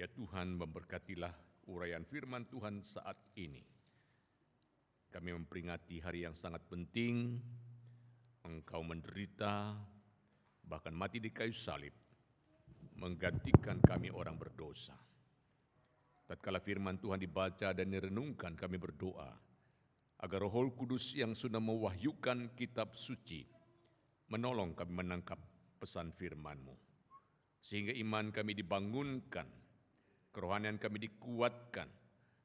Ya Tuhan, memberkatilah uraian firman Tuhan saat ini. Kami memperingati hari yang sangat penting, Engkau menderita, bahkan mati di kayu salib, menggantikan kami orang berdosa. Tatkala firman Tuhan dibaca dan direnungkan, kami berdoa, agar Roh Kudus yang sudah mewahyukan kitab suci, menolong kami menangkap pesan firman-Mu. Sehingga iman kami dibangunkan, kerohanian kami dikuatkan,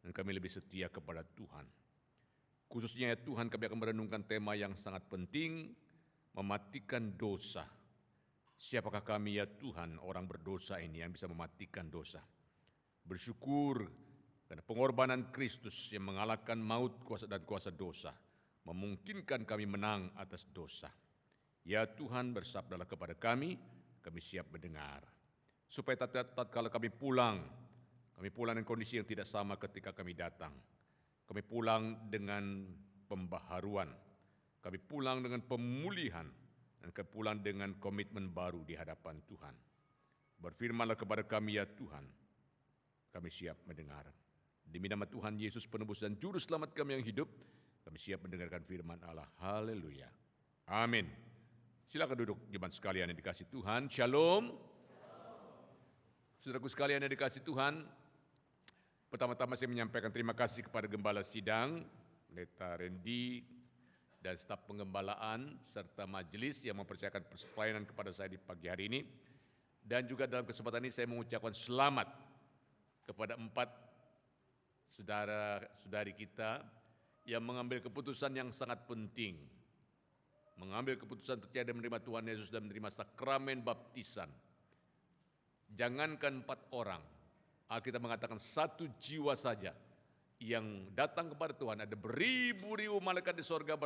dan kami lebih setia kepada Tuhan. Khususnya ya Tuhan, kami akan merenungkan tema yang sangat penting, mematikan dosa. Siapakah kami ya Tuhan, orang berdosa ini yang bisa mematikan dosa? Bersyukur karena pengorbanan Kristus yang mengalahkan maut dan kuasa dosa, memungkinkan kami menang atas dosa. Ya Tuhan, bersabdalah kepada kami siap mendengar. Supaya tatkala kami pulang dengan kondisi yang tidak sama ketika kami datang. Kami pulang dengan pembaharuan, kami pulang dengan pemulihan, dan kami pulang dengan komitmen baru di hadapan Tuhan. Berfirmanlah kepada kami ya Tuhan, kami siap mendengar. Demi nama Tuhan Yesus penebus dan juru selamat kami yang hidup, kami siap mendengarkan firman Allah. Haleluya. Amin. Silakan duduk jemaat sekalian yang dikasihi Tuhan. Shalom. Saudaraku sekalian yang dikasihi Tuhan, pertama-tama saya menyampaikan terima kasih kepada Gembala Sidang, Pendeta Randy, dan staf pengembalaan, serta majelis yang mempercayakan pelayanan kepada saya di pagi hari ini. Dan juga dalam kesempatan ini saya mengucapkan selamat kepada 4 saudara-saudari kita yang mengambil keputusan yang sangat penting. Mengambil keputusan percaya dan menerima Tuhan Yesus dan menerima sakramen baptisan. Jangankan 4 orang, Alkitab mengatakan 1 jiwa saja yang datang kepada Tuhan, ada beribu-ribu malaikat di sorga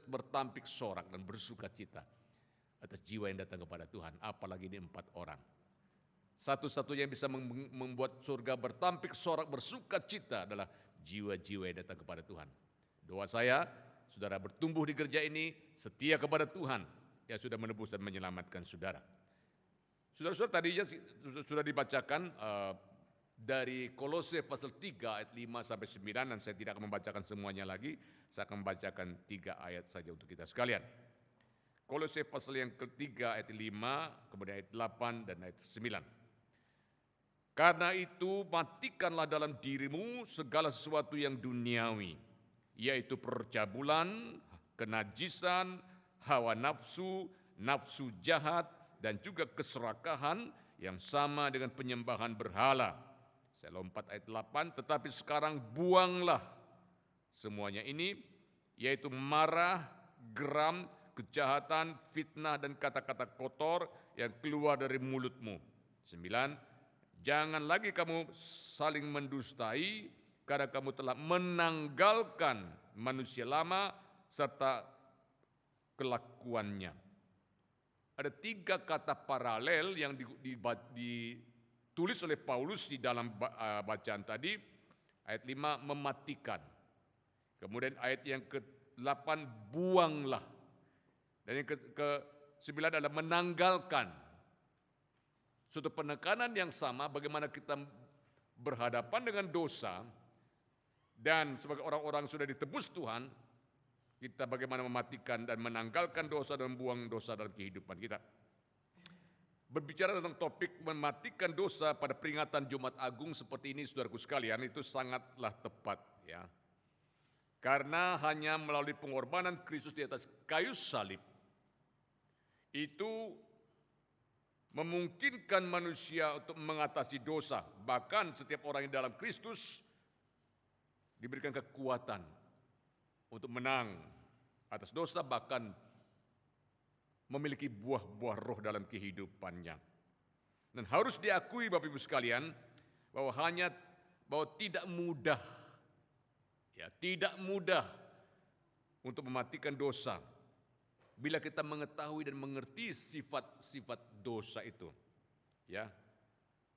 bertampik sorak dan bersuka cita atas jiwa yang datang kepada Tuhan, apalagi ini 4 orang. Satu-satunya yang bisa membuat surga bertampik sorak bersuka cita adalah jiwa-jiwa yang datang kepada Tuhan. Doa saya, saudara bertumbuh di gereja ini, setia kepada Tuhan yang sudah menebus dan menyelamatkan saudara. Saudara-saudara, tadinya sudah dibacakan dari Kolose pasal 3 ayat 5 sampai 9, dan saya tidak akan membacakan semuanya lagi, saya akan membacakan 3 ayat saja untuk kita sekalian. Kolose pasal yang ketiga ayat 5, kemudian ayat 8 dan ayat 9. Karena itu matikanlah dalam dirimu segala sesuatu yang duniawi, yaitu percabulan, kenajisan, hawa nafsu, nafsu jahat, dan juga keserakahan yang sama dengan penyembahan berhala. Saya lompat ayat 8, tetapi sekarang buanglah semuanya ini, yaitu marah, geram, kejahatan, fitnah, dan kata-kata kotor yang keluar dari mulutmu. 9, jangan lagi kamu saling mendustai, karena kamu telah menanggalkan manusia lama serta kelakuannya. Ada 3 kata paralel yang ditulis oleh Paulus di dalam bacaan tadi. Ayat 5, mematikan. Kemudian ayat yang ke-8, buanglah. Dan yang ke-9 adalah menanggalkan. Suatu penekanan yang sama bagaimana kita berhadapan dengan dosa, dan sebagai orang-orang sudah ditebus Tuhan, kita bagaimana mematikan dan menanggalkan dosa dan membuang dosa dalam kehidupan kita. Berbicara tentang topik mematikan dosa pada peringatan Jumat Agung seperti ini, saudaraku sekalian, itu sangatlah tepat ya. Karena hanya melalui pengorbanan Kristus di atas kayu salib itu memungkinkan manusia untuk mengatasi dosa. Bahkan setiap orang yang dalam Kristus diberikan kekuatan untuk menang atas dosa, bahkan memiliki buah-buah roh dalam kehidupannya. Dan harus diakui Bapak Ibu sekalian bahwa tidak mudah, ya, tidak mudah untuk mematikan dosa bila kita mengetahui dan mengerti sifat-sifat dosa itu, ya.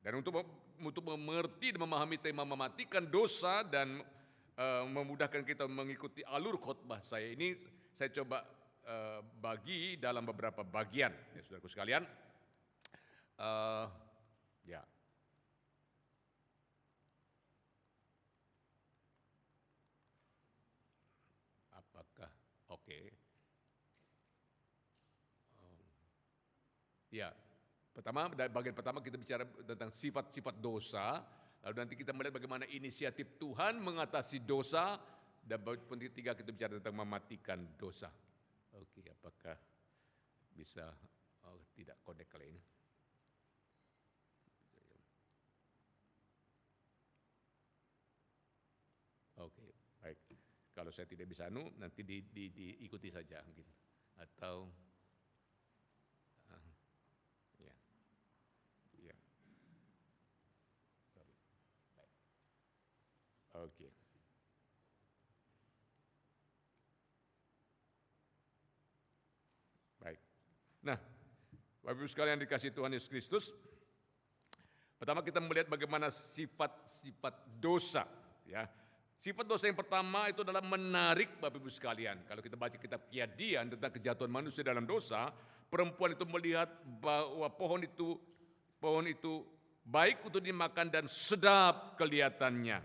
Dan untuk mengerti dan memahami tema mematikan dosa dan memudahkan kita mengikuti alur khotbah saya ini, saya coba bagi dalam beberapa bagian, ya saudaraku sekalian. Ya, apakah oke? Ya, bagian pertama kita bicara tentang sifat-sifat dosa, lalu nanti kita melihat bagaimana inisiatif Tuhan mengatasi dosa, dan poin ketiga kita bicara tentang mematikan dosa. Oke, apakah bisa tidak connect kali ini? Oke, baik. Kalau saya tidak bisa nanti diikuti saja mungkin. Atau ya. Ya. Sorry. Baik. Oke. Baik. Nah, Bapak Ibu sekalian dikasihi Tuhan Yesus Kristus, pertama kita melihat bagaimana sifat-sifat dosa, ya. Sifat dosa yang pertama itu adalah menarik, Bapak Ibu sekalian. Kalau kita baca kitab Keadian tentang kejatuhan manusia dalam dosa, perempuan itu melihat bahwa pohon itu baik untuk dimakan dan sedap kelihatannya.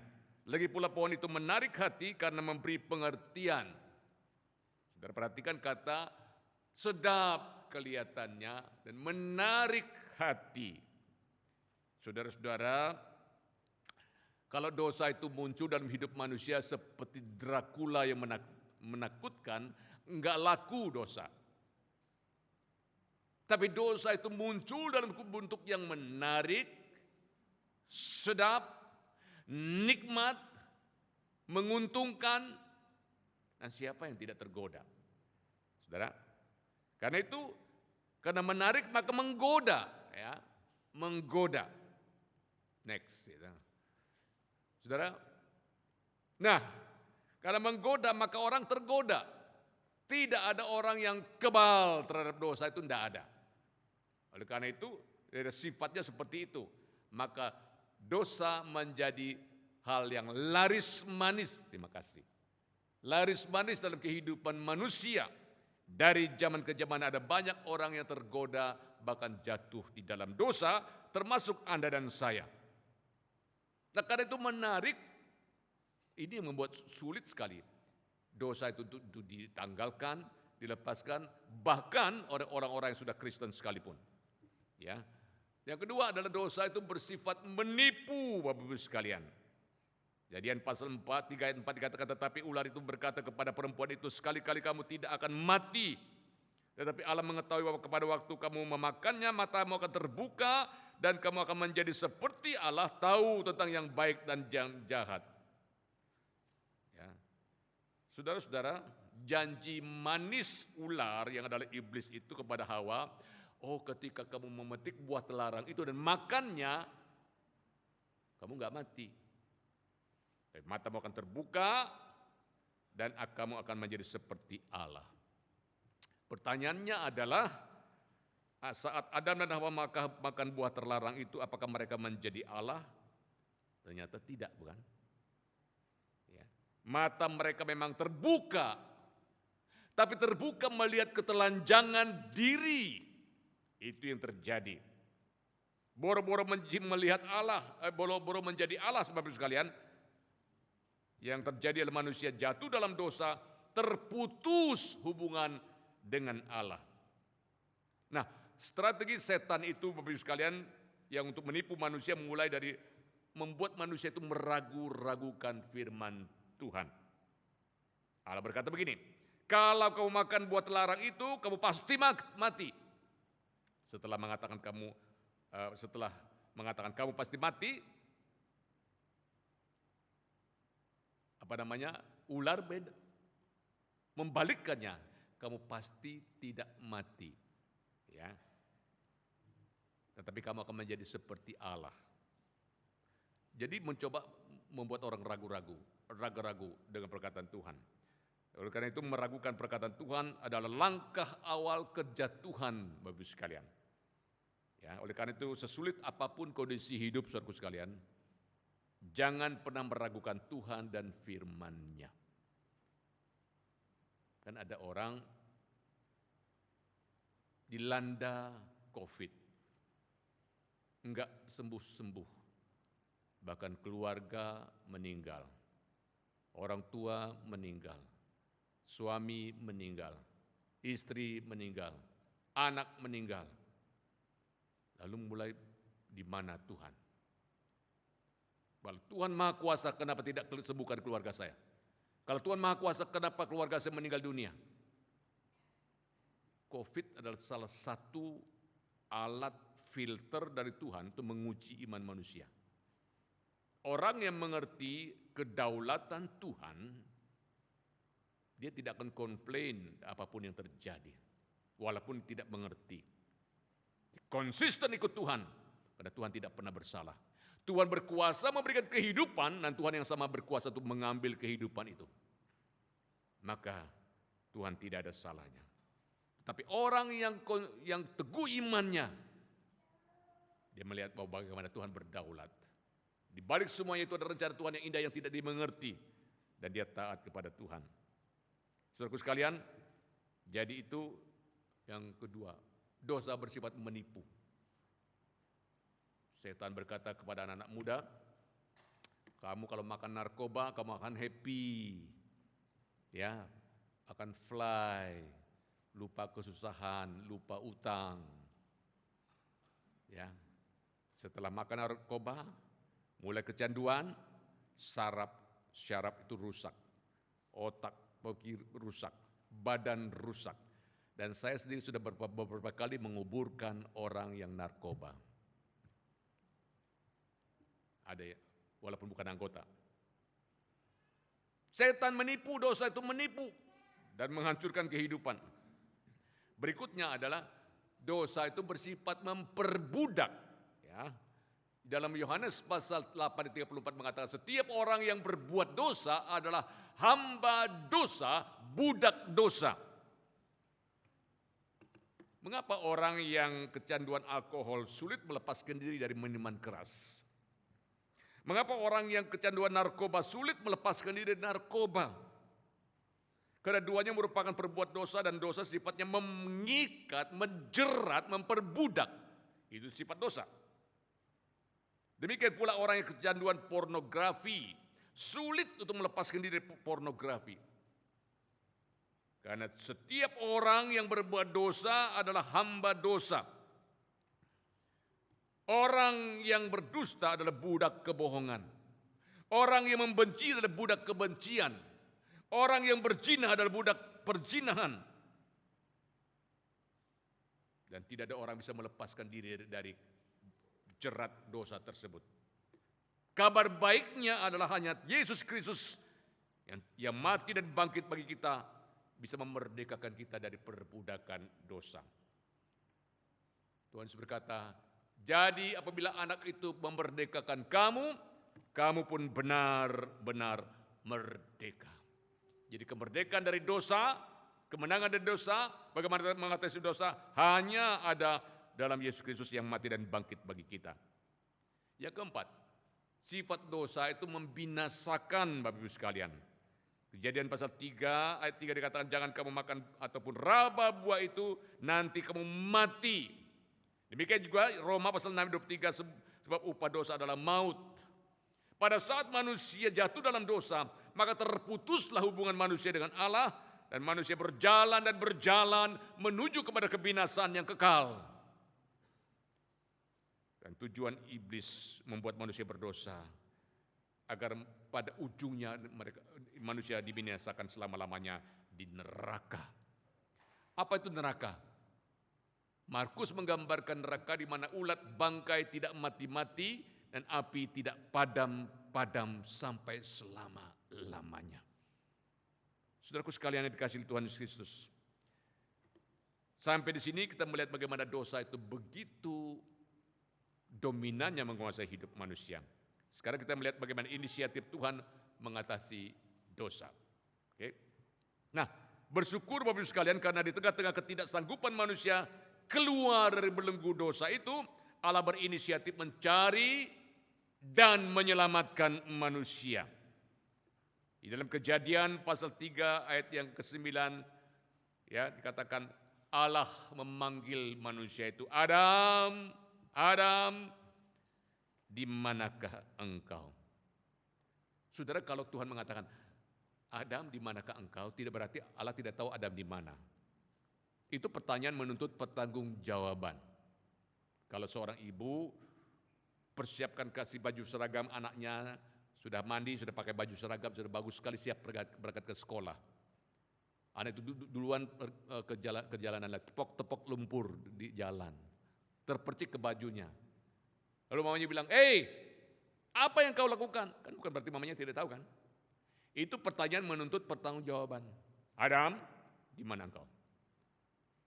Lagi pula pohon itu menarik hati karena memberi pengertian. Saudara perhatikan kata sedap kelihatannya dan menarik hati. Saudara-saudara, kalau dosa itu muncul dalam hidup manusia seperti Dracula yang menakutkan, enggak laku dosa. Tapi dosa itu muncul dalam bentuk yang menarik, sedap, nikmat, menguntungkan, dan siapa yang tidak tergoda? Saudara, karena menarik maka menggoda, ya, menggoda. Next, ya. Saudara, nah, karena menggoda maka orang tergoda. Tidak ada orang yang kebal terhadap dosa, itu tidak ada. Oleh karena itu, sifatnya seperti itu. Maka dosa menjadi hal yang laris manis. Terima kasih. Laris manis dalam kehidupan manusia. Dari zaman ke zaman ada banyak orang yang tergoda, bahkan jatuh di dalam dosa, termasuk Anda dan saya. Nah, karena itu menarik, ini yang membuat sulit sekali. Dosa itu ditanggalkan, dilepaskan, bahkan oleh orang-orang yang sudah Kristen sekalipun. Ya. Yang kedua adalah dosa itu bersifat menipu, Bapak Ibu sekalian. Jadian pasal 4, 3 ayat 4 dikatakan, tetapi ular itu berkata kepada perempuan itu, sekali-kali kamu tidak akan mati. Tetapi Allah mengetahui bahwa kepada waktu kamu memakannya, matamu akan terbuka, dan kamu akan menjadi seperti Allah, tahu tentang yang baik dan yang jahat. Ya. Saudara-saudara, janji manis ular yang adalah iblis itu kepada Hawa, ketika kamu memetik buah terlarang itu dan makannya, kamu nggak mati. Matamu akan terbuka dan kamu akan menjadi seperti Allah. Pertanyaannya adalah, saat Adam dan Hawa makan buah terlarang itu, apakah mereka menjadi Allah? Ternyata tidak, bukan? Ya. Mata mereka memang terbuka, tapi terbuka melihat ketelanjangan diri. Itu yang terjadi. Boro-boro melihat Allah, boro-boro menjadi Allah, Bapak-Ibu sekalian. Yang terjadi adalah manusia jatuh dalam dosa, terputus hubungan dengan Allah. Nah, strategi setan itu, Bapak-Ibu sekalian, yang untuk menipu manusia mulai dari membuat manusia itu meragu-ragukan firman Tuhan. Allah berkata begini, kalau kamu makan buah terlarang itu, kamu pasti mati. Setelah mengatakan kamu pasti mati, ular beda, membalikkannya, kamu pasti tidak mati, ya. Tetapi kamu akan menjadi seperti Allah. Jadi mencoba membuat orang ragu-ragu dengan perkataan Tuhan. Oleh karena itu meragukan perkataan Tuhan adalah langkah awal kejatuhan, Bapak-Ibu sekalian. Ya, oleh karena itu sesulit apapun kondisi hidup saudaraku sekalian, jangan pernah meragukan Tuhan dan firman-Nya. Kan ada orang dilanda COVID, enggak sembuh-sembuh, bahkan keluarga meninggal, orang tua meninggal, suami meninggal, istri meninggal, anak meninggal. Lalu mulai di mana Tuhan? Kalau Tuhan Maha Kuasa, kenapa tidak sembuhkan keluarga saya? Kalau Tuhan Maha Kuasa, kenapa keluarga saya meninggal dunia? COVID adalah salah satu alat filter dari Tuhan untuk menguji iman manusia. Orang yang mengerti kedaulatan Tuhan, dia tidak akan komplain apapun yang terjadi, walaupun tidak mengerti. Konsisten ikut Tuhan, karena Tuhan tidak pernah bersalah. Tuhan berkuasa memberikan kehidupan, dan Tuhan yang sama berkuasa untuk mengambil kehidupan itu. Maka Tuhan tidak ada salahnya. Tapi orang yang teguh imannya, dia melihat bahwa bagaimana Tuhan berdaulat. Di balik semuanya itu ada rencana Tuhan yang indah yang tidak dimengerti, dan dia taat kepada Tuhan. Saudaraku sekalian, jadi itu yang kedua, dosa bersifat menipu. Setan berkata kepada anak-anak muda, kamu kalau makan narkoba, kamu akan happy, ya, akan fly, lupa kesusahan, lupa utang, ya. Setelah makan narkoba, mulai kecanduan, syaraf itu rusak, otak rusak, badan rusak. Dan saya sendiri sudah beberapa kali menguburkan orang yang narkoba. Ada ya, walaupun bukan anggota. Setan menipu, dosa itu menipu dan menghancurkan kehidupan. Berikutnya adalah dosa itu bersifat memperbudak. Ya. Dalam Yohanes pasal 8:34 mengatakan setiap orang yang berbuat dosa adalah hamba dosa, budak dosa. Mengapa orang yang kecanduan alkohol sulit melepaskan diri dari minuman keras? Mengapa orang yang kecanduan narkoba sulit melepaskan diri dari narkoba? Karena duanya merupakan perbuat dosa, dan dosa sifatnya mengikat, menjerat, memperbudak. Itu sifat dosa. Demikian pula orang yang kecanduan pornografi sulit untuk melepaskan diri dari pornografi. Karena setiap orang yang berbuat dosa adalah hamba dosa. Orang yang berdusta adalah budak kebohongan. Orang yang membenci adalah budak kebencian. Orang yang berzina adalah budak perzinahan. Dan tidak ada orang bisa melepaskan diri dari jerat dosa tersebut. Kabar baiknya adalah hanya Yesus Kristus yang mati dan bangkit bagi kita bisa memerdekakan kita dari perbudakan dosa. Tuhan Yesus berkata, jadi apabila anak itu memerdekakan kamu, kamu pun benar-benar merdeka. Jadi kemerdekaan dari dosa, kemenangan dari dosa, bagaimana mengatasi dosa, hanya ada dalam Yesus Kristus yang mati dan bangkit bagi kita. Yang keempat, sifat dosa itu membinasakan, Bapak Ibu sekalian. Kejadian pasal 3 ayat 3 dikatakan jangan kamu makan ataupun raba buah itu, nanti kamu mati. Demikian juga Roma pasal 6:23 sebab upah dosa adalah maut. Pada saat manusia jatuh dalam dosa, maka terputuslah hubungan manusia dengan Allah dan manusia berjalan dan berjalan menuju kepada kebinasaan yang kekal. Dan tujuan iblis membuat manusia berdosa agar pada ujungnya manusia dibinasakan selama-lamanya di neraka. Apa itu neraka? Markus menggambarkan neraka di mana ulat bangkai tidak mati-mati dan api tidak padam-padam sampai selama-lamanya. Saudaraku sekalian yang dikasihi Tuhan Yesus Kristus. Sampai di sini kita melihat bagaimana dosa itu begitu dominannya menguasai hidup manusia. Sekarang kita melihat bagaimana inisiatif Tuhan mengatasi dosa. Oke. Nah, bersyukur Bapak Ibu sekalian karena di tengah-tengah ketidaksanggupan manusia keluar dari belenggu dosa itu, Allah berinisiatif mencari dan menyelamatkan manusia. Di dalam Kejadian pasal 3 ayat yang ke-9 ya dikatakan Allah memanggil manusia itu, Adam, Adam, di manakah engkau? Saudara, kalau Tuhan mengatakan, Adam, di manakah engkau? Tidak berarti Allah tidak tahu Adam di mana. Itu pertanyaan menuntut pertanggungjawaban. Kalau seorang ibu persiapkan kasih baju seragam anaknya, sudah mandi, sudah pakai baju seragam, sudah bagus sekali, siap berangkat ke sekolah. Anak itu duluan ke jalanan lagi, tepok lumpur di jalan, terpercik ke bajunya. Lalu mamanya bilang, apa yang kau lakukan? Kan bukan berarti mamanya tidak tahu kan? Itu pertanyaan menuntut pertanggungjawaban. Adam, di mana engkau?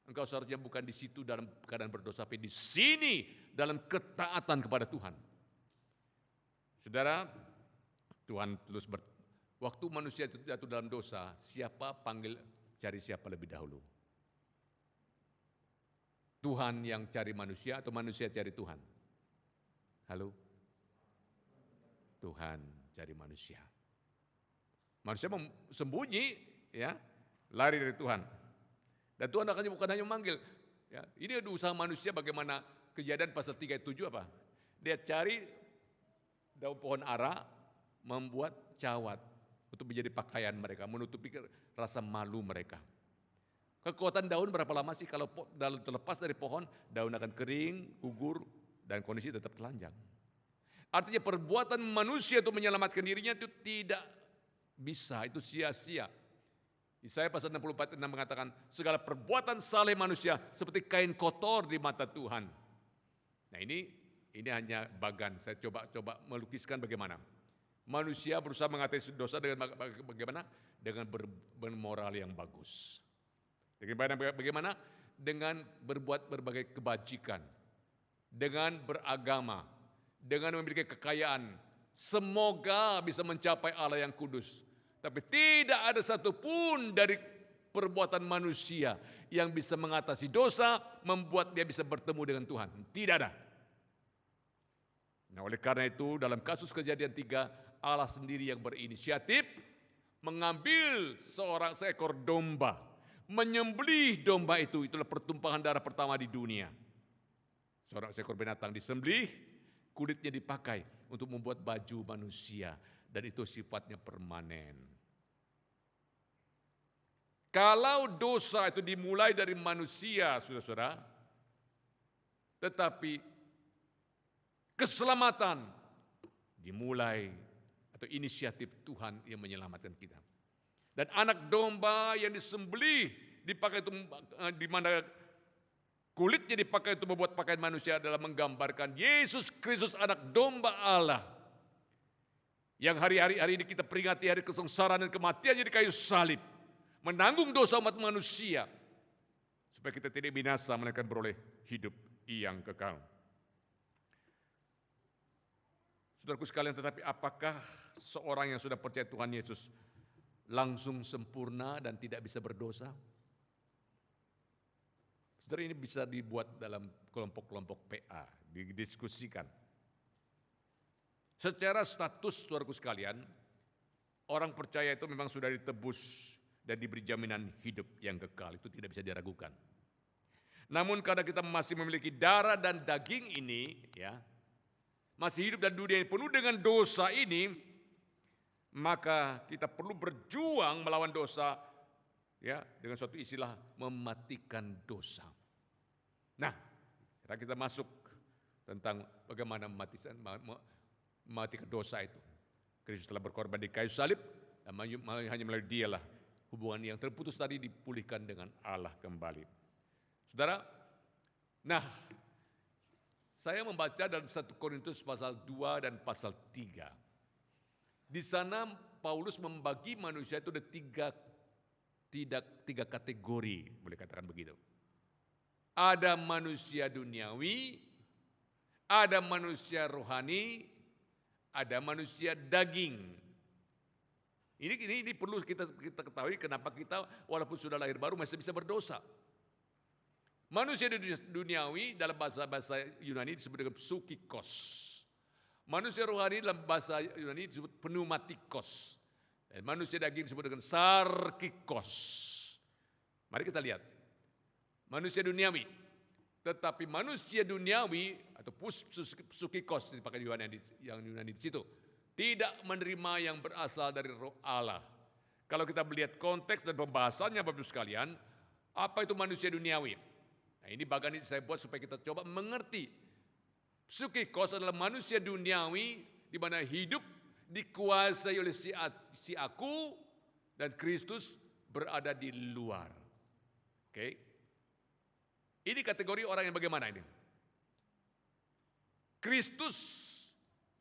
Engkau seharusnya bukan di situ dalam keadaan berdosa, tapi di sini dalam ketaatan kepada Tuhan. Saudara, Tuhan terus waktu manusia itu jatuh dalam dosa, siapa cari siapa lebih dahulu? Tuhan yang cari manusia atau manusia cari Tuhan? Halo? Tuhan cari manusia. Manusia sembunyi, ya, lari dari Tuhan. Dan Tuhan akan bukan hanya memanggil. Ya, ini usaha manusia bagaimana Kejadian pasal 3 ayat 7 apa? Dia cari daun pohon ara, membuat cawat untuk menjadi pakaian mereka, menutupi rasa malu mereka. Kekuatan daun berapa lama sih kalau terlepas dari pohon, daun akan kering, gugur, dan kondisi tetap telanjang. Artinya perbuatan manusia untuk menyelamatkan dirinya itu tidak bisa, itu sia-sia. Yesaya pasal 64 mengatakan, segala perbuatan saleh manusia seperti kain kotor di mata Tuhan. Nah ini hanya bagan, saya coba melukiskan bagaimana. Manusia berusaha mengatasi dosa dengan bagaimana? Dengan bermoral yang bagus. Bagaimana? Dengan berbuat berbagai kebajikan. Dengan beragama. Dengan memiliki kekayaan. Semoga bisa mencapai Allah yang kudus. Tapi tidak ada satupun dari perbuatan manusia yang bisa mengatasi dosa, membuat dia bisa bertemu dengan Tuhan. Tidak ada. Nah, oleh karena itu dalam kasus Kejadian 3, Allah sendiri yang berinisiatif mengambil seekor domba, menyembelih domba itu. Itulah pertumpahan darah pertama di dunia. Seekor binatang disembelih, kulitnya dipakai untuk membuat baju manusia. Dan itu sifatnya permanen. Kalau dosa itu dimulai dari manusia, saudara-saudara, tetapi keselamatan dimulai atau inisiatif Tuhan yang menyelamatkan kita. Dan anak domba yang disembelih dipakai itu di mana kulitnya dipakai itu membuat pakaian manusia adalah menggambarkan Yesus Kristus anak domba Allah. Yang hari-hari ini kita peringati hari kesengsaraan dan kematiannya di kayu salib. Menanggung dosa umat manusia. Supaya kita tidak binasa, melainkan beroleh hidup yang kekal. Saudaraku sekalian, tetapi apakah seorang yang sudah percaya Tuhan Yesus langsung sempurna dan tidak bisa berdosa? Saudara, ini bisa dibuat dalam kelompok-kelompok PA, didiskusikan. Secara status, saudaraku sekalian, orang percaya itu memang sudah ditebus dan diberi jaminan hidup yang kekal. Itu tidak bisa diragukan. Namun karena kita masih memiliki darah dan daging ini, ya, masih hidup dan dunia yang penuh dengan dosa ini, maka kita perlu berjuang melawan dosa, ya, dengan suatu istilah mematikan dosa. Nah, sekarang kita masuk tentang bagaimana mematikan dosa itu. Kristus telah berkorban di kayu salib, dan hanya melalui Dialah hubungan yang terputus tadi dipulihkan dengan Allah kembali. Saudara, nah, saya membaca dalam 1 Korintus pasal 2 dan pasal 3. Di sana Paulus membagi manusia itu ada tiga kategori, boleh katakan begitu. Ada manusia duniawi, ada manusia rohani, ada manusia daging. Ini perlu kita ketahui kenapa kita walaupun sudah lahir baru masih bisa berdosa. Manusia duniawi dalam bahasa Yunani disebut dengan psukikos. Manusia rohani dalam bahasa Yunani disebut pneumatikos. Dan manusia daging disebut dengan sarkikos. Mari kita lihat. Manusia duniawi. Tetapi manusia duniawi atau psukikos dipakai yang Yunani di situ, tidak menerima yang berasal dari roh Allah. Kalau kita melihat konteks dan pembahasannya Bapak Ibu sekalian, apa itu manusia duniawi? Nah, ini bagian ini saya buat supaya kita coba mengerti. Psikikos adalah manusia duniawi di mana hidup dikuasai oleh si aku dan Kristus berada di luar. Oke. Ini kategori orang yang bagaimana ini? Kristus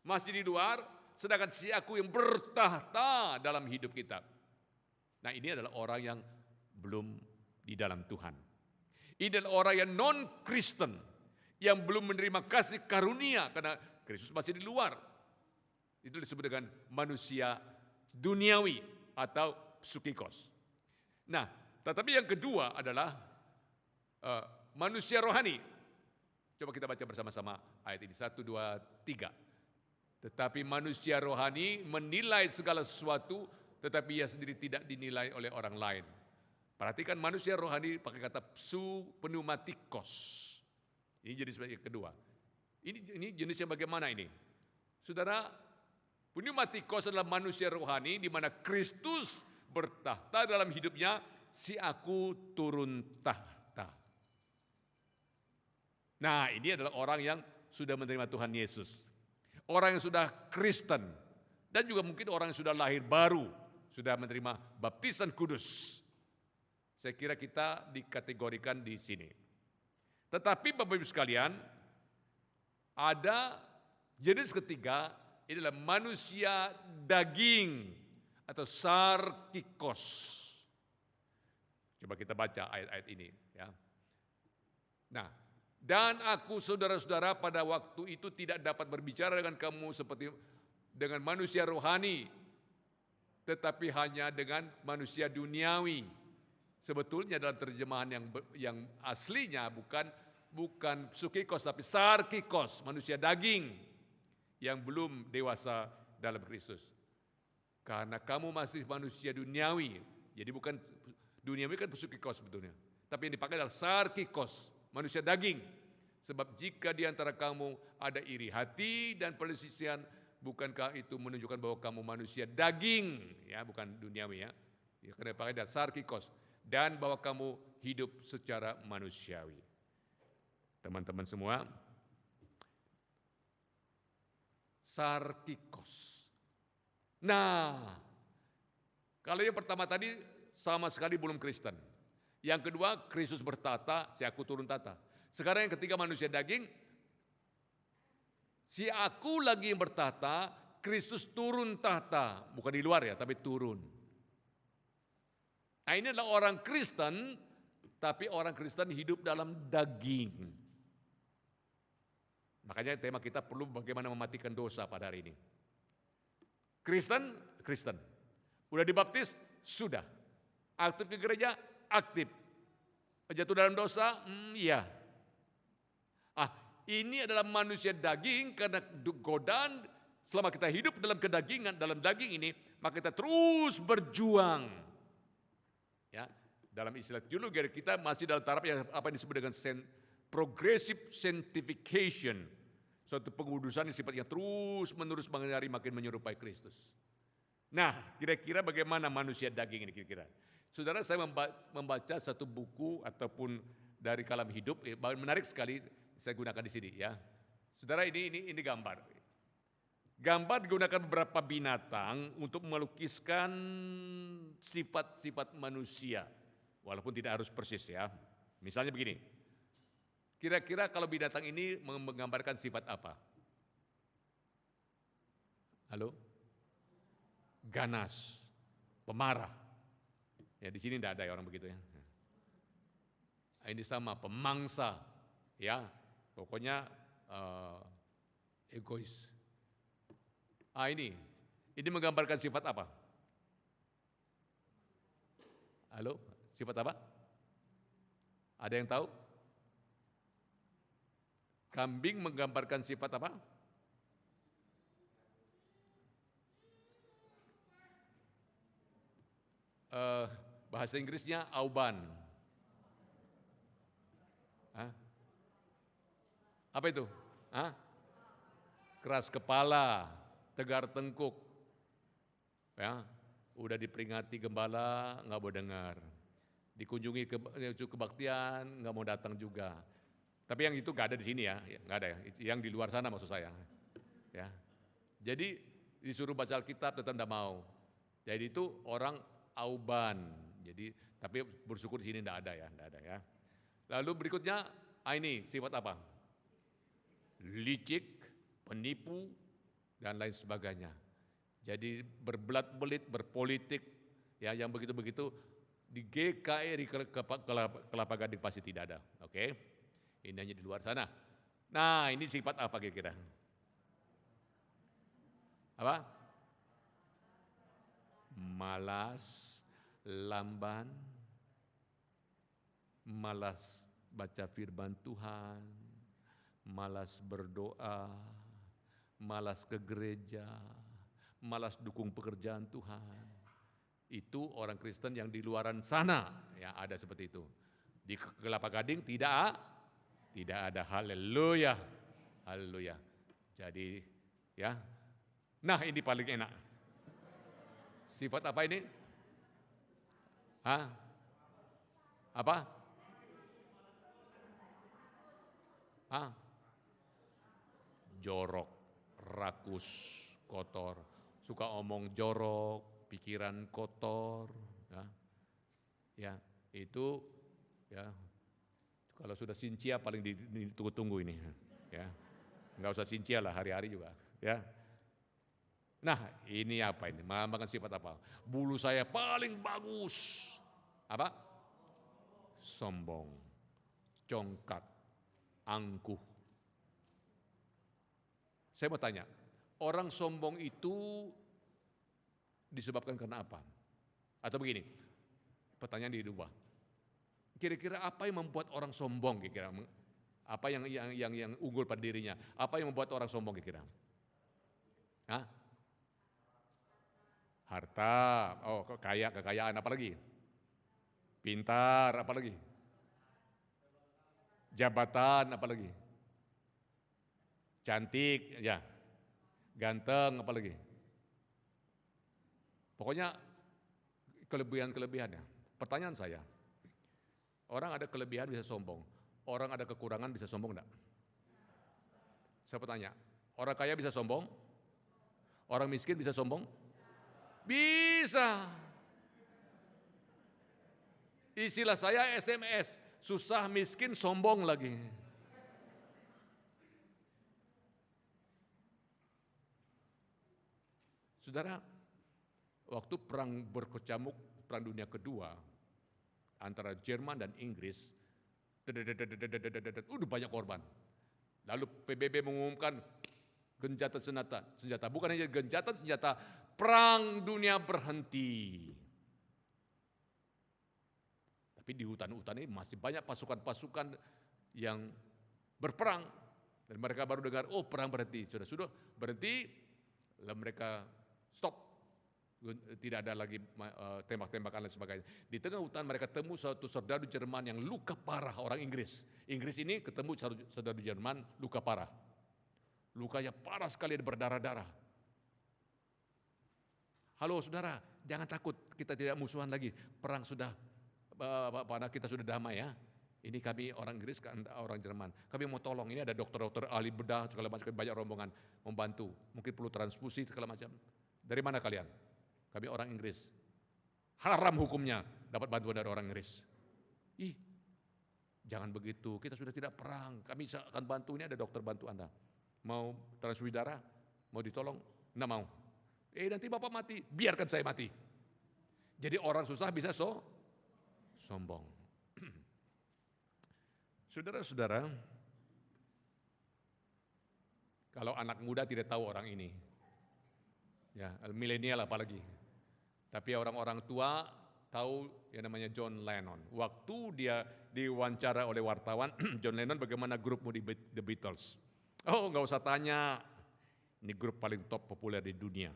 masih di luar, sedangkan si aku yang bertahta dalam hidup kita. Nah, ini adalah orang yang belum di dalam Tuhan. Ini adalah orang yang non-Kristen, yang belum menerima kasih karunia karena Kristus masih di luar. Itu disebut dengan manusia duniawi atau psikikos. Nah, tetapi yang kedua adalah manusia rohani. Coba kita baca bersama-sama ayat ini, 1, 2, 3. Tetapi manusia rohani menilai segala sesuatu, tetapi ia sendiri tidak dinilai oleh orang lain. Perhatikan manusia rohani pakai kata pneumatikos. Ini jenis yang kedua. Ini jenis yang bagaimana ini? Saudara, pneumatikos adalah manusia rohani di mana Kristus bertahta dalam hidupnya, si aku turun tahta. Nah, ini adalah orang yang sudah menerima Tuhan Yesus. Orang yang sudah Kristen. Dan juga mungkin orang yang sudah lahir baru. Sudah menerima baptisan kudus. Saya kira kita dikategorikan di sini. Tetapi Bapak Ibu sekalian, ada jenis ketiga, ini adalah manusia daging atau sarkikos. Coba kita baca ayat-ayat ini. Ya. Nah, dan aku saudara-saudara pada waktu itu tidak dapat berbicara dengan kamu seperti dengan manusia rohani, tetapi hanya dengan manusia duniawi. Sebetulnya dalam terjemahan yang aslinya bukan psikikos tapi sarkikos, manusia daging yang belum dewasa dalam Kristus. Karena kamu masih manusia duniawi, jadi bukan duniawi kan psikikos sebetulnya, tapi yang dipakai adalah sarkikos, manusia daging. Sebab jika di antara kamu ada iri hati dan perselisihan, bukankah itu menunjukkan bahwa kamu manusia daging, ya bukan duniawi ya. Ya karena dipakai adalah sarkikos, dan bahwa kamu hidup secara manusiawi. Teman-teman semua, sarkikos. Nah, kalau yang pertama tadi sama sekali belum Kristen. Yang kedua, Kristus bertata, si aku turun tata. Sekarang yang ketiga, manusia daging, si aku lagi yang bertata, Kristus turun tahta. Bukan di luar ya, tapi turun. Nah, ini adalah orang Kristen, tapi orang Kristen hidup dalam daging. Makanya tema kita perlu bagaimana mematikan dosa pada hari ini. Kristen. Udah dibaptis? Sudah. Aktif ke gereja? Aktif. Jatuh dalam dosa? Iya. Ini adalah manusia daging karena godaan selama kita hidup dalam kedagingan, dalam daging ini, maka kita terus berjuang. Ya, dalam istilah teologi kita masih dalam taraf yang apa yang disebut dengan progressive sanctification, suatu pengudusan yang sifatnya terus menerus makin menyerupai Kristus. Nah, kira-kira bagaimana manusia daging ini kira-kira? Saudara, saya membaca satu buku ataupun dari Kalam Hidup, menarik sekali saya gunakan di sini ya. Saudara, ini gambar. Gambar digunakan beberapa binatang untuk melukiskan sifat-sifat manusia, walaupun tidak harus persis ya. Misalnya begini, kira-kira kalau binatang ini menggambarkan sifat apa? Halo? Ganas, pemarah. Ya di sini tidak ada ya orang begitu ya. Ini sama, pemangsa, ya pokoknya egois. Ini menggambarkan sifat apa? Halo, sifat apa? Ada yang tahu? Kambing menggambarkan sifat apa? Bahasa Inggrisnya auban. Apa itu? Keras kepala, tegar tengkuk. Ya. Udah diperingati gembala, nggak mau dengar. Dikunjungi kebaktian, nggak mau datang juga. Tapi yang itu nggak ada di sini ya, nggak ada ya. Yang di luar sana maksud saya. Ya. Jadi disuruh baca Alkitab tetap tidak mau. Jadi itu orang auban. Jadi tapi bersyukur di sini tidak ada ya. Lalu berikutnya ini sifat apa? Licik, penipu dan lain sebagainya. Jadi berbelat-belit, berpolitik, ya yang begitu-begitu di GKRI Kelapa Gading pasti tidak ada. Oke, ini hanya di luar sana. Nah, ini sifat apa kira-kira? Apa? Malas, lamban, malas baca firman Tuhan, malas berdoa, malas ke gereja, malas dukung pekerjaan Tuhan. Itu orang Kristen yang di luaran sana, ya ada seperti itu. Di Kelapa Gading tidak ada. Haleluya. Haleluya. Jadi ya. Nah, ini paling enak. Sifat apa ini? Hah? Apa? Hah? Jorok, rakus, kotor, suka omong jorok, pikiran kotor, ya itu ya kalau sudah sincia paling ditunggu-tunggu ini, ya nggak usah sincia lah hari-hari juga, ya. Nah ini apa ini? Melambangkan sifat apa? Bulu saya paling bagus, apa? Sombong, congkak, angkuh. Saya mau tanya, orang sombong itu disebabkan karena apa? Atau begini, pertanyaan dirubah. Kira-kira apa yang membuat orang sombong kira-kira? Apa yang unggul pada dirinya? Apa yang membuat orang sombong kira-kira? Hah? Harta, kekayaan, apa lagi? Pintar, apa lagi? Jabatan, apa lagi? Cantik, ya. Ganteng, apa lagi? Pokoknya kelebihan-kelebihannya. Pertanyaan saya, orang ada kelebihan bisa sombong, orang ada kekurangan bisa sombong enggak? Saya bertanya, orang kaya bisa sombong? Orang miskin bisa sombong? Bisa. Istilah saya SMS, susah miskin sombong lagi. Saudara, waktu perang berkecamuk, perang dunia kedua, antara Jerman dan Inggris, udah banyak korban. Lalu PBB mengumumkan gencatan senjata, bukan hanya gencatan senjata, perang dunia berhenti. Tapi di hutan-hutan ini masih banyak pasukan-pasukan yang berperang. Dan mereka baru dengar, oh perang berhenti. Sudah berhenti, lalu mereka stop. Tidak ada lagi tembak-tembakan dan sebagainya. Di tengah hutan mereka temu suatu serdadu Jerman yang luka parah, orang Inggris. Inggris ini ketemu serdadu Jerman luka parah. Lukanya parah sekali, berdarah-darah. Halo saudara, jangan takut, kita tidak musuhan lagi. Perang sudah, kita sudah damai ya. Ini kami orang Inggris, orang Jerman. Kami mau tolong, ini ada dokter-dokter ahli bedah, segala macam, banyak rombongan membantu. Mungkin perlu transfusi, segala macam. Dari mana kalian? Kami orang Inggris. Haram hukumnya dapat bantuan dari orang Inggris. Jangan begitu, kita sudah tidak perang. Kami akan bantu, ini ada dokter bantu Anda. Mau transfusi darah? Mau ditolong? Nggak mau. Nanti Bapak mati, biarkan saya mati. Jadi orang susah bisa sombong. Saudara-saudara, kalau anak muda tidak tahu orang ini, ya milenial apalagi, tapi orang-orang tua tahu yang namanya John Lennon. Waktu dia diwawancara oleh wartawan, John Lennon bagaimana grupmu di The Beatles? Oh nggak usah tanya, ini grup paling top populer di dunia.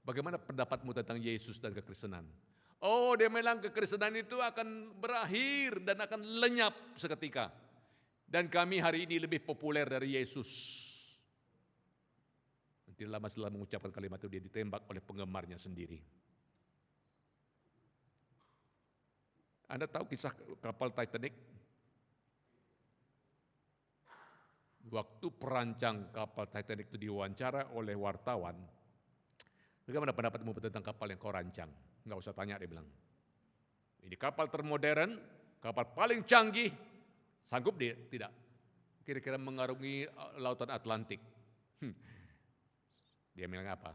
Bagaimana pendapatmu tentang Yesus dan kekristenan? Oh dia bilang kekristenan itu akan berakhir dan akan lenyap seketika. Dan kami hari ini lebih populer dari Yesus. Tidak lama setelah mengucapkan kalimat itu dia ditembak oleh penggemarnya sendiri. Anda tahu kisah kapal Titanic? Waktu perancang kapal Titanic itu diwawancara oleh wartawan, bagaimana pendapatmu tentang kapal yang kau rancang? Enggak usah tanya, dia bilang. Ini kapal termodern, kapal paling canggih, sanggup dia? Tidak. Kira-kira mengarungi lautan Atlantik. Dia bilang apa?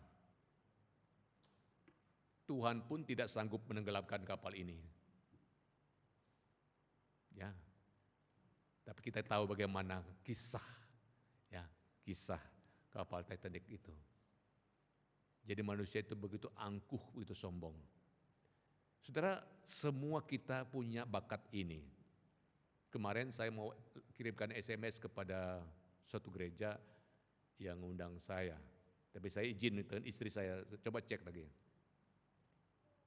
Tuhan pun tidak sanggup menenggelamkan kapal ini. Ya. Tapi kita tahu bagaimana kisah kapal Titanic itu. Jadi manusia itu begitu angkuh, begitu sombong. Saudara, semua kita punya bakat ini. Kemarin saya mau kirimkan SMS kepada suatu gereja yang undang saya. Tapi saya izin dengan istri saya, coba cek lagi.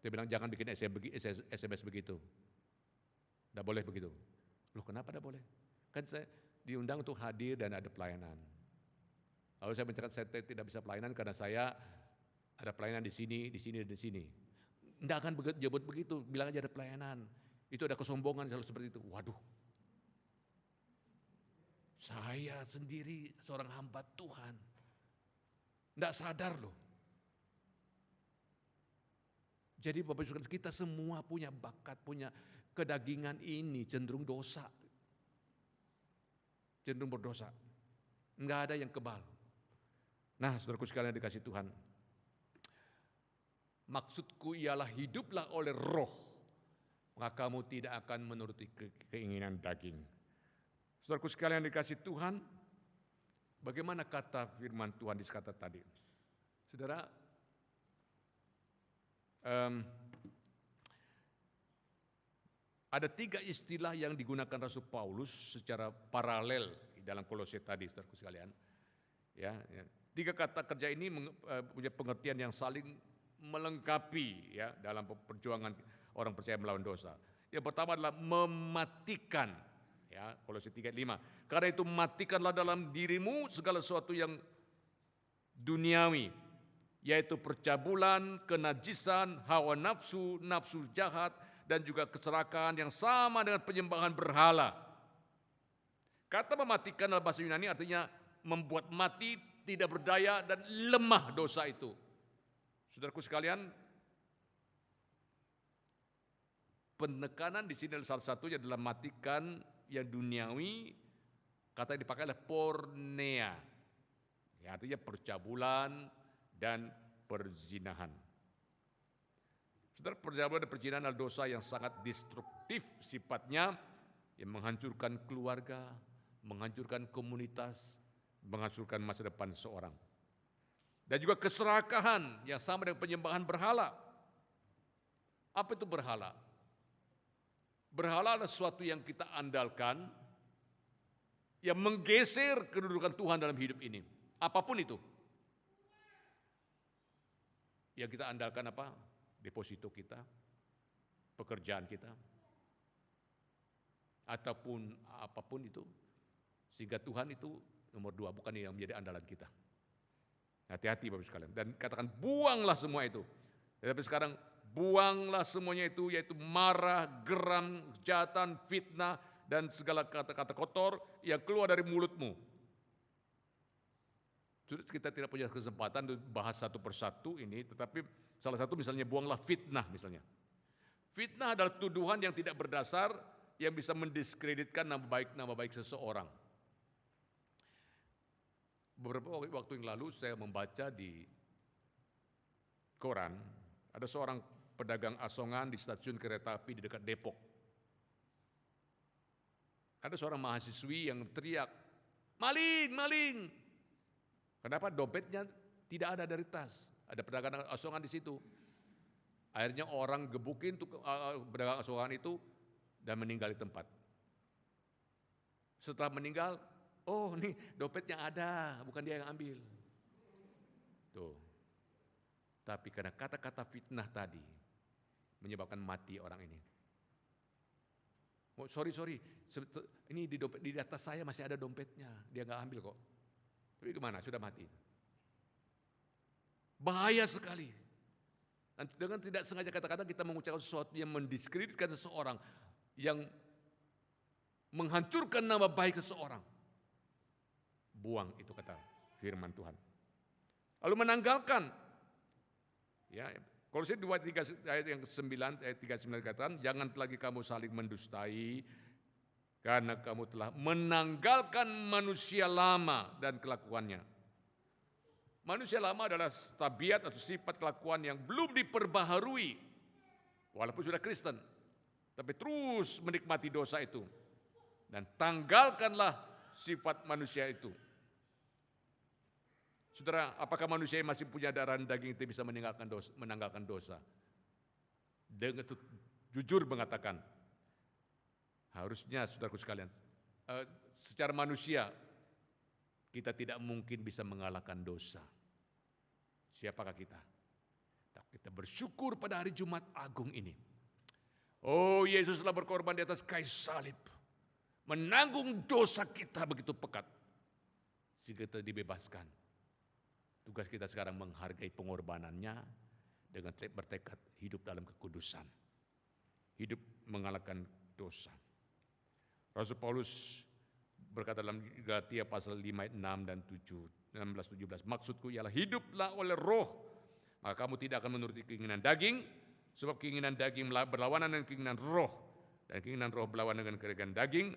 Dia bilang jangan bikin SMS begitu. Tidak boleh begitu. Loh kenapa tidak boleh? Kan saya diundang untuk hadir dan ada pelayanan. Lalu saya mencatat saya tidak bisa pelayanan karena saya ada pelayanan di sini, di sini, di sini. Tidak akan jebut begitu, bilang aja ada pelayanan. Itu ada kesombongan kalau seperti itu. Waduh, saya sendiri seorang hamba Tuhan. Tidak sadar loh. Jadi Bapak Ibu kita semua punya bakat, punya kedagingan ini cenderung dosa. Cenderung berdosa. Enggak ada yang kebal. Nah, saudaraku sekalian dikasih Tuhan. Maksudku ialah hiduplah oleh roh, maka kamu tidak akan menuruti keinginan daging. Saudaraku sekalian dikasih Tuhan, bagaimana kata firman Tuhan di kata tadi? Saudara, ada 3 istilah yang digunakan Rasul Paulus secara paralel di dalam Kolose tadi, saudaraku sekalian. Ya. 3 kata kerja ini punya pengertian yang saling melengkapi ya dalam perjuangan orang percaya melawan dosa. Yang pertama adalah mematikan, ya Kolose 3:5. Karena itu matikanlah dalam dirimu segala sesuatu yang duniawi, yaitu percabulan, kenajisan, hawa nafsu, nafsu jahat, dan juga keserakahan yang sama dengan penyembahan berhala. Kata mematikan dalam bahasa Yunani artinya membuat mati, tidak berdaya dan lemah dosa itu. Saudaraku sekalian, penekanan di sini salah satunya adalah matikan yang duniawi, kata yang dipakai adalah porneia. Ya, artinya percabulan dan perzinahan. Saudara, percabulan dan perzinahan adalah dosa yang sangat destruktif sifatnya, yang menghancurkan keluarga, menghancurkan komunitas, menghancurkan masa depan seseorang. Dan juga keserakahan yang sama dengan penyembahan berhala. Apa itu berhala? Berhala adalah sesuatu yang kita andalkan, yang menggeser kedudukan Tuhan dalam hidup ini. Apapun itu. Yang kita andalkan apa? Deposito kita, pekerjaan kita, ataupun apapun itu. Sehingga Tuhan itu nomor 2, bukan yang menjadi andalan kita. Hati-hati Bapak sekalian. Dan katakan buanglah semua itu. Tapi sekarang buanglah semuanya itu, yaitu marah, geram, kejahatan, fitnah, dan segala kata-kata kotor yang keluar dari mulutmu. Kita tidak punya kesempatan untuk bahas satu persatu ini, tetapi salah satu misalnya buanglah fitnah misalnya. Fitnah adalah tuduhan yang tidak berdasar, yang bisa mendiskreditkan nama baik seseorang. Beberapa waktu yang lalu saya membaca di koran, ada seorang pedagang asongan di stasiun kereta api di dekat Depok. Ada seorang mahasiswi yang teriak, maling, maling. Kenapa? Dompetnya tidak ada dari tas. Ada pedagang asongan di situ. Akhirnya orang gebukin pedagang asongan itu dan meninggal di tempat. Setelah meninggal, oh nih dompetnya ada, bukan dia yang ambil. Tuh. Tapi karena kata-kata fitnah tadi menyebabkan mati orang ini. Oh, sorry, ini di atas saya masih ada dompetnya, dia nggak ambil kok. Tapi kemana? Sudah mati. Bahaya sekali. Dan dengan tidak sengaja kata-kata kita mengucapkan sesuatu yang mendiskreditkan seseorang, yang menghancurkan nama baik seseorang. Buang itu kata firman Tuhan. Lalu menanggalkan. Ya, Kolose 2:3 ayat yang ke-9 ayat 39 katakan, jangan lagi kamu saling mendustai karena kamu telah menanggalkan manusia lama dan kelakuannya. Manusia lama adalah tabiat atau sifat kelakuan yang belum diperbaharui walaupun sudah Kristen, tapi terus menikmati dosa itu. Dan tanggalkanlah sifat manusia itu. Saudara, apakah manusia yang masih punya darah dan daging itu bisa menanggalkan dosa? Dengan jujur mengatakan, harusnya saudaraku sekalian, secara manusia kita tidak mungkin bisa mengalahkan dosa. Siapakah kita? Kita bersyukur pada hari Jumat Agung ini. Oh, Yesus telah berkorban di atas kayu salib, menanggung dosa kita begitu pekat, sehingga kita dibebaskan. Tugas kita sekarang menghargai pengorbanannya dengan bertekad hidup dalam kekudusan. Hidup mengalahkan dosa. Rasul Paulus berkata dalam Galatia pasal 5 ayat 6 dan 7, 16-17. Maksudku ialah hiduplah oleh roh, maka kamu tidak akan menuruti keinginan daging, sebab keinginan daging berlawanan dengan keinginan roh, dan keinginan roh berlawanan dengan keinginan daging.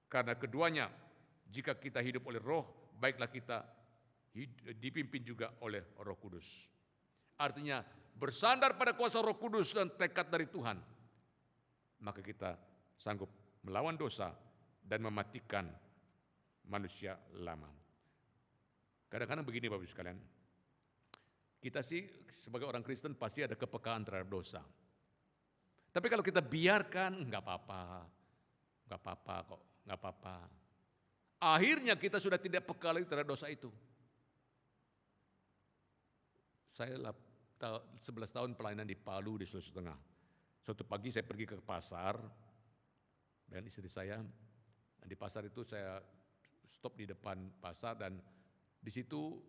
Karena keduanya, jika kita hidup oleh roh, baiklah kita dipimpin juga oleh Roh Kudus. Artinya bersandar pada kuasa Roh Kudus dan tekad dari Tuhan, maka kita sanggup melawan dosa dan mematikan manusia lama. Kadang-kadang begini Bapak Ibu sekalian, kita sih sebagai orang Kristen pasti ada kepekaan terhadap dosa. Tapi kalau kita biarkan, nggak apa-apa kok. Akhirnya kita sudah tidak peka lagi terhadap dosa itu. Saya 11 tahun pelayanan di Palu di Sulawesi Tengah. Suatu pagi saya pergi ke pasar dengan istri saya. Dan di pasar itu saya stop di depan pasar dan di situ,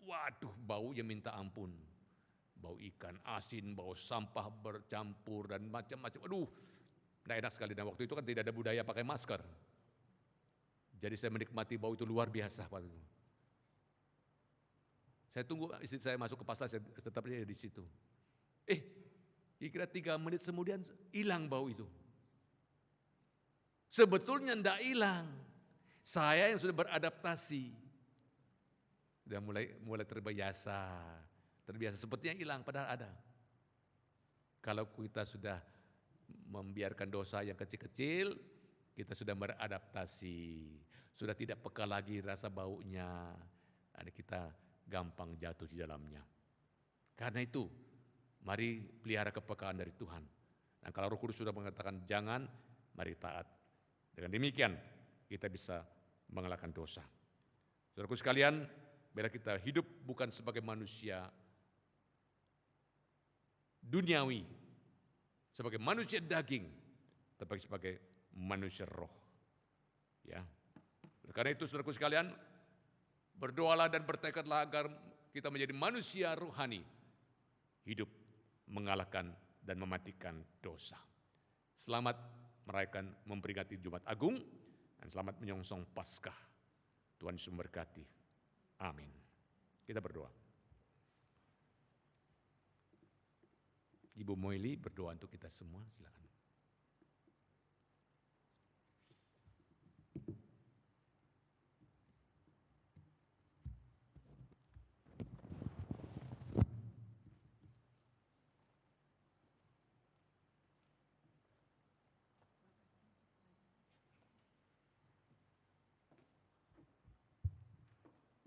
waduh, baunya minta ampun. Bau ikan asin, bau sampah bercampur dan macam-macam. Aduh, tidak enak sekali. Dan waktu itu kan tidak ada budaya pakai masker. Jadi saya menikmati bau itu luar biasa waktu itu. Saya tunggu istri saya masuk ke pasar, saya tetap di situ. Kira 3 menit kemudian hilang bau itu. Sebetulnya tidak hilang. Saya yang sudah beradaptasi. Sudah mulai terbiasa sepertinya hilang padahal ada. Kalau kita sudah membiarkan dosa yang kecil-kecil, kita sudah beradaptasi, sudah tidak peka lagi rasa baunya. Dan kita gampang jatuh di dalamnya. Karena itu, mari pelihara kepekaan dari Tuhan. Dan kalau Roh Kudus sudah mengatakan jangan, mari taat. Dengan demikian, kita bisa mengalahkan dosa. Saudaraku sekalian, bila kita hidup bukan sebagai manusia duniawi, sebagai manusia daging, tapi sebagai manusia roh. Ya. Karena itu, saudaraku sekalian, berdoalah dan bertekadlah agar kita menjadi manusia rohani, hidup mengalahkan dan mematikan dosa. Selamat merayakan memperingati Jumat Agung dan selamat menyongsong Paskah. Tuhan Yesus memberkati. Amin. Kita berdoa. Ibu Moili berdoa untuk kita semua, silakan.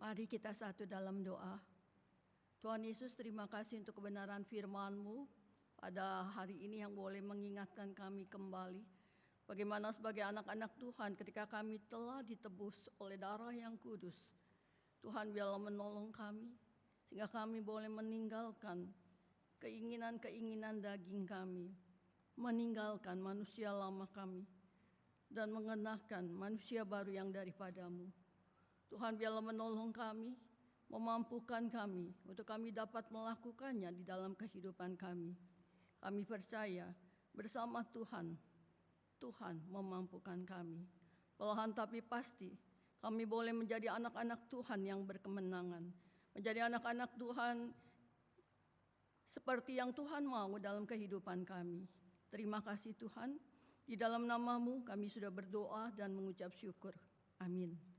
Mari kita satu dalam doa. Tuhan Yesus, terima kasih untuk kebenaran firman-Mu pada hari ini yang boleh mengingatkan kami kembali bagaimana sebagai anak-anak Tuhan ketika kami telah ditebus oleh darah yang kudus. Tuhan biarlah menolong kami sehingga kami boleh meninggalkan keinginan-keinginan daging kami, meninggalkan manusia lama kami, dan mengenakan manusia baru yang daripada-Mu. Tuhan biarlah menolong kami memampukan kami untuk kami dapat melakukannya di dalam kehidupan kami. Kami percaya bersama Tuhan memampukan kami. Perlahan tapi pasti, kami boleh menjadi anak-anak Tuhan yang berkemenangan, menjadi anak-anak Tuhan seperti yang Tuhan mau dalam kehidupan kami. Terima kasih Tuhan, di dalam nama-Mu kami sudah berdoa dan mengucap syukur. Amin.